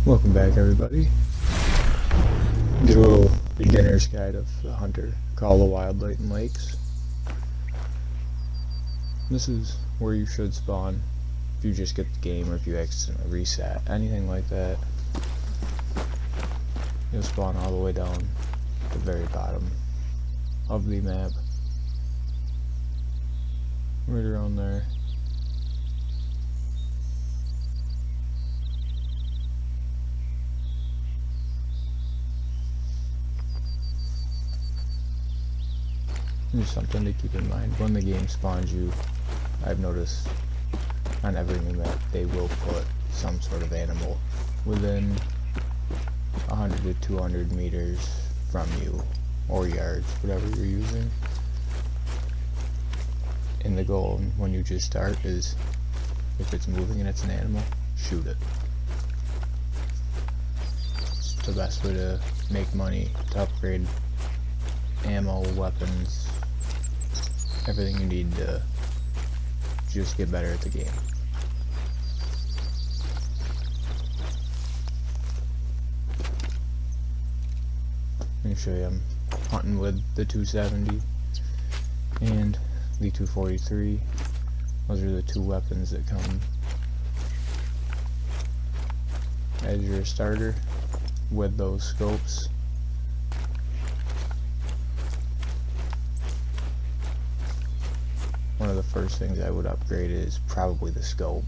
Welcome back, everybody. Get a little beginner's guide of the hunter called the wild Layton Lakes. This is where you should spawn if you just get the game, or if you accidentally reset, anything like that. You'll spawn all the way down the very bottom of the map, right around there. There's something to keep in mind when the game spawns you. I've noticed on every new map they will put some sort of animal within 100 to 200 meters from you, or yards, whatever you're using. And the goal when you just start is, if it's moving and it's an animal, shoot it. It's the best way to make money, to upgrade ammo, weapons, everything you need to just get better at the game. Let me show you, I'm hunting with the 270 and the 243. Those are the two weapons that come as your starter with those scopes. One of the first things I would upgrade is probably the scope.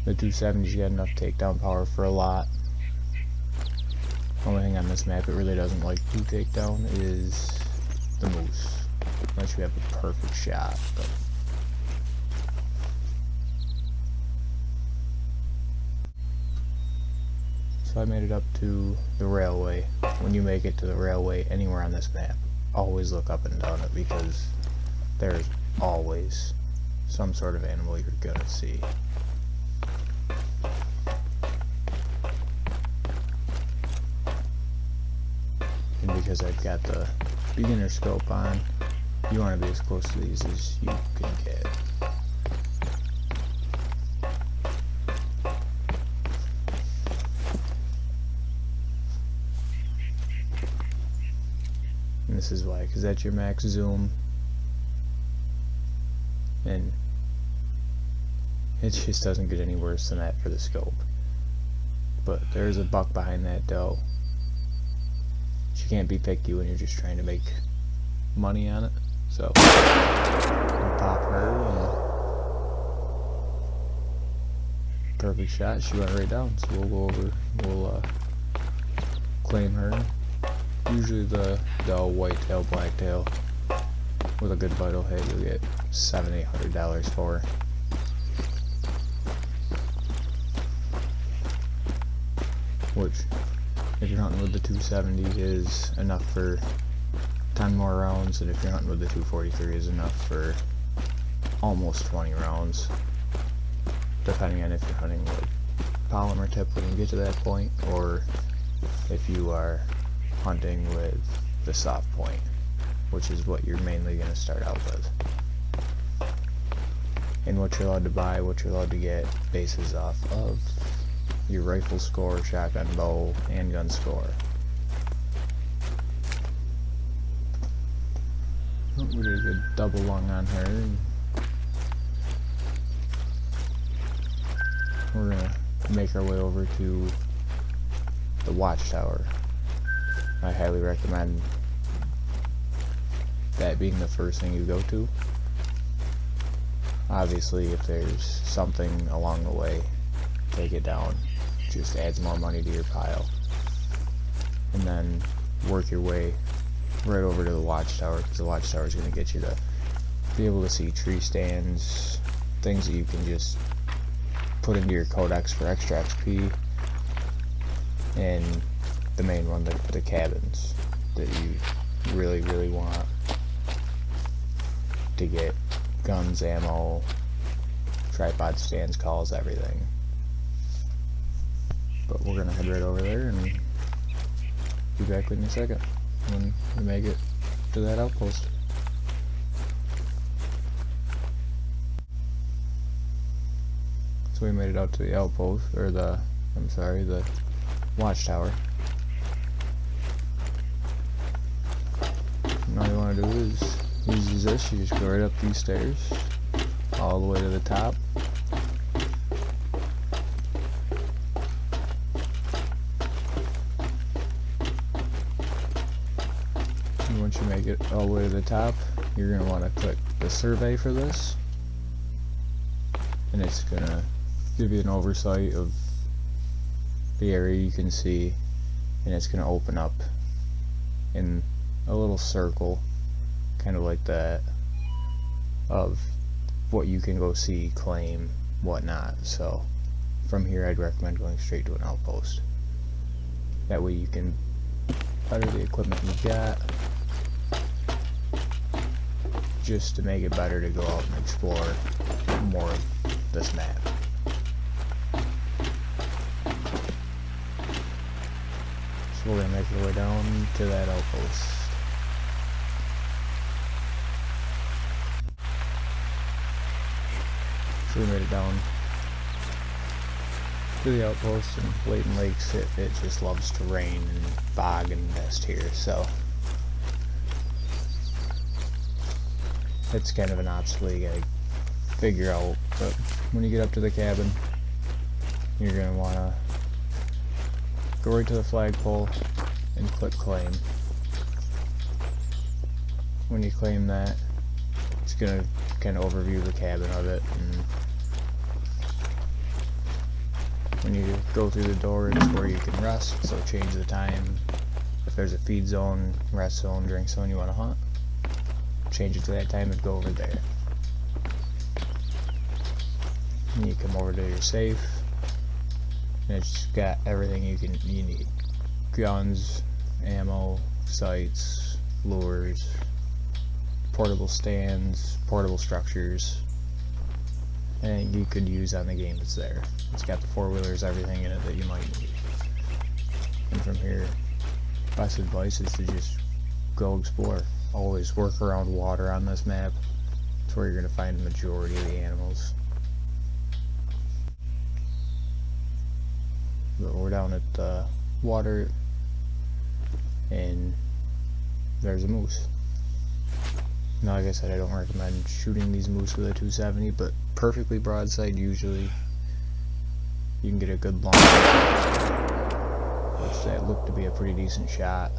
The 270's got enough takedown power for a lot. Only thing on this map it really doesn't like to takedown is the moose, unless you have a perfect shot. But so I made it up to the railway. When you make it to the railway anywhere on this map, always look up and down it, because there's always some sort of animal you're gonna see. And because I've got the beginner scope on, you want to be as close to these as you can get. And this is why, because that's your max zoom. And it just doesn't get any worse than that for the scope. But there's a buck behind that doe. She can't be picky when you're just trying to make money on it. So I'll pop her, and perfect shot. She went right down. So we'll go over. We'll claim her. Usually the doe, whitetail, blacktail, with a good vital hit, you'll get $700-800 for her. Which, if you're hunting with the 270, is enough for 10 more rounds, and if you're hunting with the 243, is enough for almost 20 rounds, depending on if you're hunting with polymer tip when you get to that point, or if you are hunting with the soft point, which is what you're mainly going to start out with. And what you're allowed to buy, what you're allowed to get, bases off of your rifle score, shotgun, bow, handgun score. Oh, we did a good double lung on her. And we're going to make our way over to the Watchtower. I highly recommend that being the first thing you go to. Obviously, if there's something along the way, take it down. Just adds more money to your pile. And then work your way right over to the Watchtower, because the Watchtower is going to get you to be able to see tree stands, things that you can just put into your codex for extra XP, and the main one, the cabins that you really want to get guns, ammo, tripod stands, calls, everything. But we're gonna head right over there and be back in a second when we make it to that outpost. So we made it out to the outpost, or the I'm sorry, the Watchtower. And all you want to do is use this. You just go right up these stairs, all the way to the top. And once you make it all the way to the top, you're going to want to click the survey for this. And it's going to give you an oversight of the area you can see, and it's going to open up in a little circle, kind of like that, of what you can go see, claim, whatnot. So from here I'd recommend going straight to an outpost. That way you can better the equipment you've got, just to make it better to go out and explore more of this map. So we're going to make our way down to that outpost. So we made it down to the outpost, and Layton Lakes, it just loves to rain and fog and mist here, so it's kind of an obstacle you gotta figure out. But when you get up to the cabin, you're going to want to go right to the flagpole and click claim. When you claim that, it's going to kind of overview the cabin of it, and when you go through the door, it's where you can rest, so change the time. If there's a feed zone, rest zone, drink zone you want to hunt, change it to that time and go over there. And you come over to your safe, and it's got everything you need. Guns, ammo, sights, lures, portable stands, portable structures, and you could use on the game that's there. It's got the four-wheelers, everything in it that you might need. And from here, best advice is to just go explore. Always work around water on this map. It's where you're going to find the majority of the animals. But we're down at the water, and there's a moose. Now, like I said, I don't recommend shooting these moose with a 270, but perfectly broadside, usually you can get a good long, which that looked to be a pretty decent shot.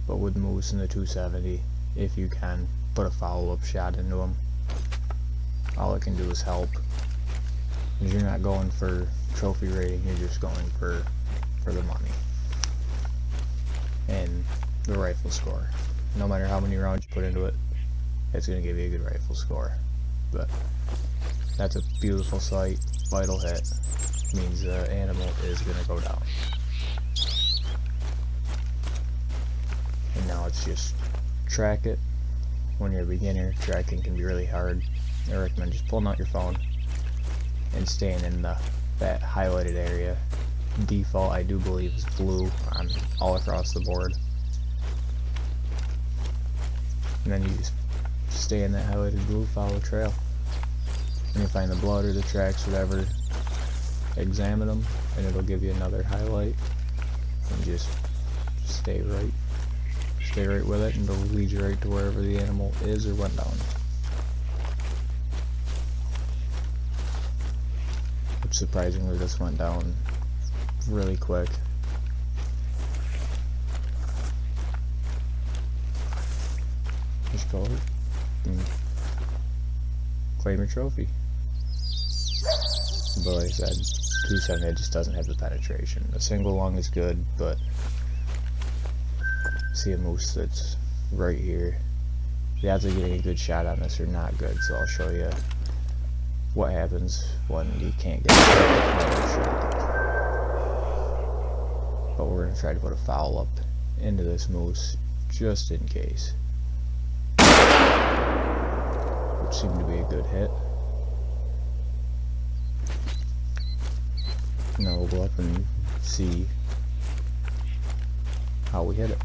But with moose and the 270, if you can, put a follow-up shot into them. All it can do is help. Because you're not going for trophy rating, you're just going for the money. And the rifle score. No matter how many rounds you put into it, it's going to give you a good rifle score. But that's a beautiful sight. Vital hit means the animal is going to go down. And now it's just track it. When you're a beginner, tracking can be really hard. I recommend just pulling out your phone and staying in that highlighted area. Default, I do believe, is blue on all across the board. And then you just stay in that highlighted blue, follow the trail. When you find the blood or the tracks, whatever, examine them, and it'll give you another highlight. And just stay right with it, and it'll lead you right to wherever the animal is or went down. Which, surprisingly, this went down really quick. Just go and claim your trophy. But like I said, 270 just doesn't have the penetration. A single lung is good, but see a moose that's right here. The odds of getting a good shot on this are not good, so I'll show you what happens when you can't get a shot. But we're going to try to put a foul up into this moose just in case, which seemed to be a good hit. Now we'll go up and see how we hit it.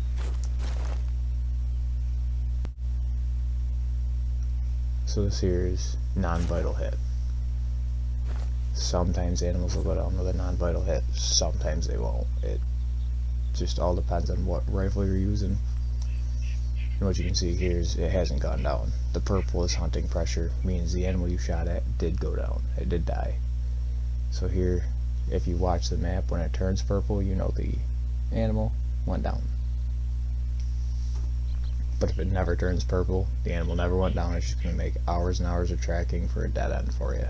So this here is non-vital hit. Sometimes animals will go down with a non-vital hit, sometimes they won't. It just all depends on what rifle you're using. And what you can see here is it hasn't gone down. The purple is hunting pressure, means the animal you shot at did go down, it did die. So here, if you watch the map, when it turns purple, you know the animal went down. But if it never turns purple, the animal never went down. It's just going to make hours and hours of tracking for a dead end for you.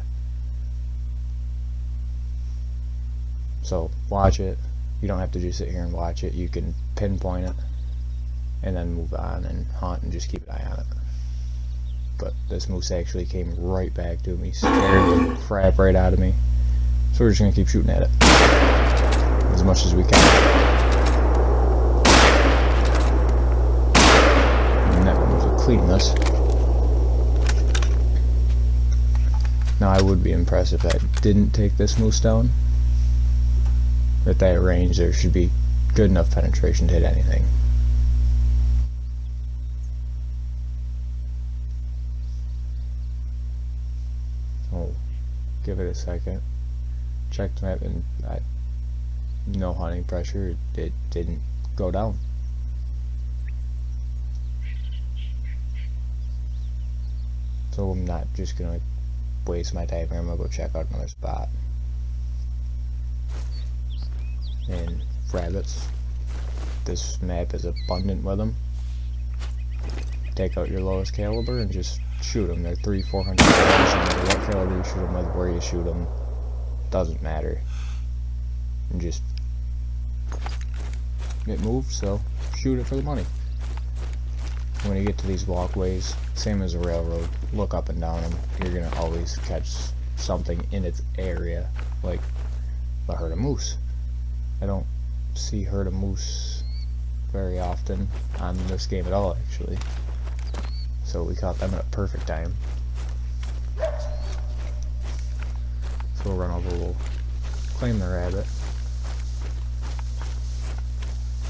So watch it. You don't have to just sit here and watch it. You can pinpoint it and then move on and hunt and just keep an eye on it. But this moose actually came right back to me, scared the crap right out of me. So we're just going to keep shooting at it as much as we can. Clean this. Now I would be impressed if I didn't take this moose down. At that range there should be good enough penetration to hit anything. So give it a second. Check the map and no hunting pressure. It didn't go down. So I'm not just gonna waste my time here. I'm gonna go check out another spot. And rabbits, this map is abundant with them. Take out your lowest caliber and just shoot them. They're 300-400 yards. No matter what caliber you shoot them with, where you shoot them, doesn't matter. And just it moves, so shoot it for the money. When you get to these walkways, same as a railroad, look up and down them. You're gonna always catch something in its area, like a herd of moose. I don't see herd of moose very often on this game at all, actually. So we caught them at a perfect time. So we'll run over, we'll claim the rabbit.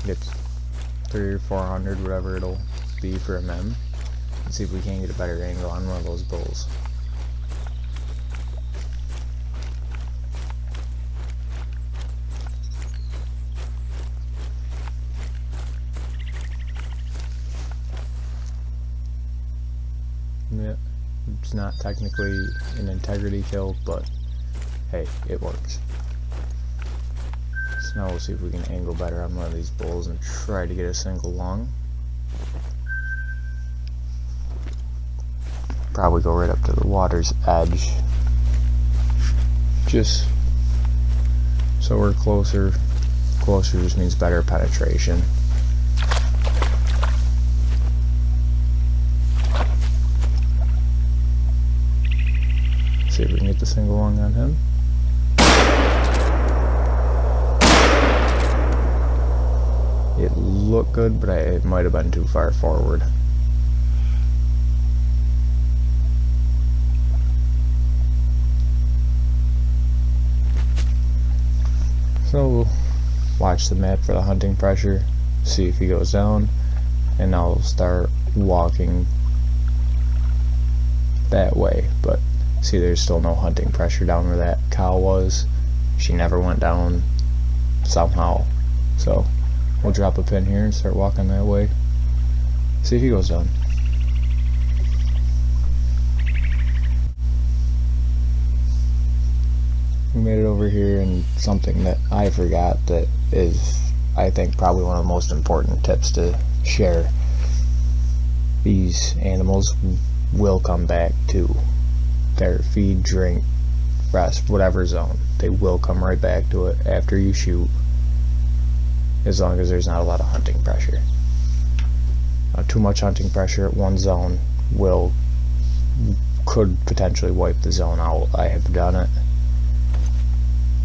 Gets 300 or 400, whatever it'll be for a mem, and see if we can get a better angle on one of those bulls. Yeah, it's not technically an integrity kill, but hey, it works. So now we'll see if we can angle better on one of these bulls and try to get a single lung. Probably go right up to the water's edge, just so we're closer. Closer just means better penetration. See if we can get the single lung on him. It looked good, but it might have been too far forward. So we'll watch the map for the hunting pressure, see if he goes down, and I'll start walking that way. But see, there's still no hunting pressure down where that cow was. She never went down somehow. So we'll drop a pin here and start walking that way, see if he goes down. We made it over here, and something that I forgot that is, I think, probably one of the most important tips to share. These animals will come back to their feed, drink, rest, whatever zone. They will come right back to it after you shoot, as long as there's not a lot of hunting pressure. Too much hunting pressure at one zone could potentially wipe the zone out. I have done it.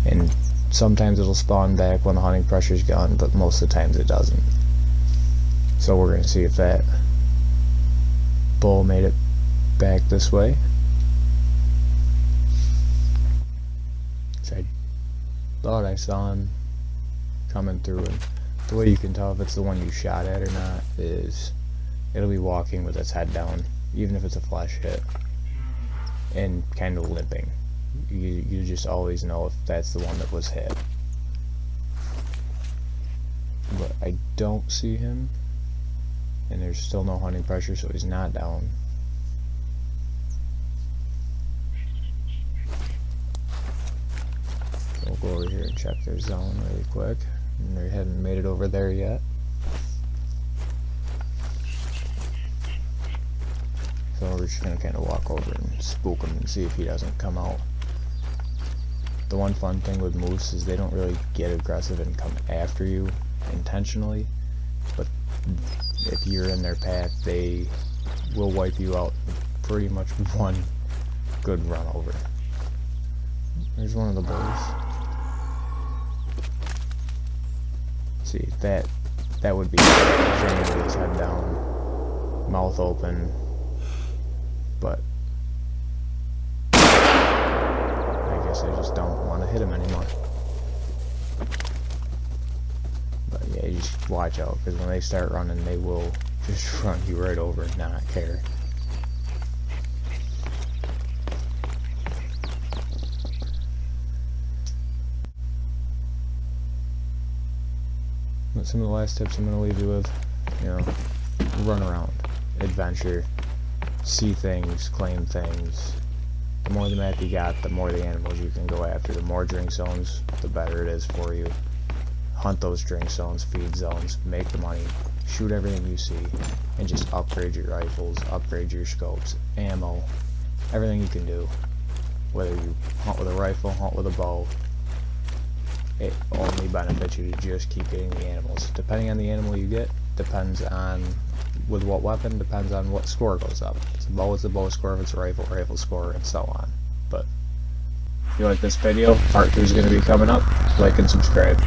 And sometimes it'll spawn back when the hunting pressure's gone, but most of the times it doesn't. So we're going to see if that bull made it back this way. So I thought I saw him coming through, and the way you can tell if it's the one you shot at or not is it'll be walking with its head down, even if it's a flesh hit, and kind of limping. You just always know if that's the one that was hit. But I don't see him, and there's still no hunting pressure, so he's not down. We'll go over here and check their zone really quick, and they haven't made it over there yet. So we're just gonna kind of walk over and spook him and see if he doesn't come out. The one fun thing with moose is they don't really get aggressive and come after you intentionally, but if you're in their path, they will wipe you out pretty much one good run over. There's one of the boys. See, that would be jamming with his head down, mouth open, but I guess I just don't want to hit him anymore. But yeah, you just watch out, because when they start running, they will just run you right over and not care. But some of the last tips I'm going to leave you with, run around, adventure, see things, claim things. The more the map you got, the more the animals you can go after. The more drink zones, the better it is for you. Hunt those drink zones, feed zones, make the money, shoot everything you see, and just upgrade your rifles, upgrade your scopes, ammo, everything you can do. Whether you hunt with a rifle, hunt with a bow, it only benefits you to just keep getting the animals. Depending on the animal you get, depends on with what weapon, depends on what score goes up. If it's a bow, it's a bow score. If it's a rifle, rifle score, and so on. But if you like this video, part 2 is going to be coming up. Like and subscribe.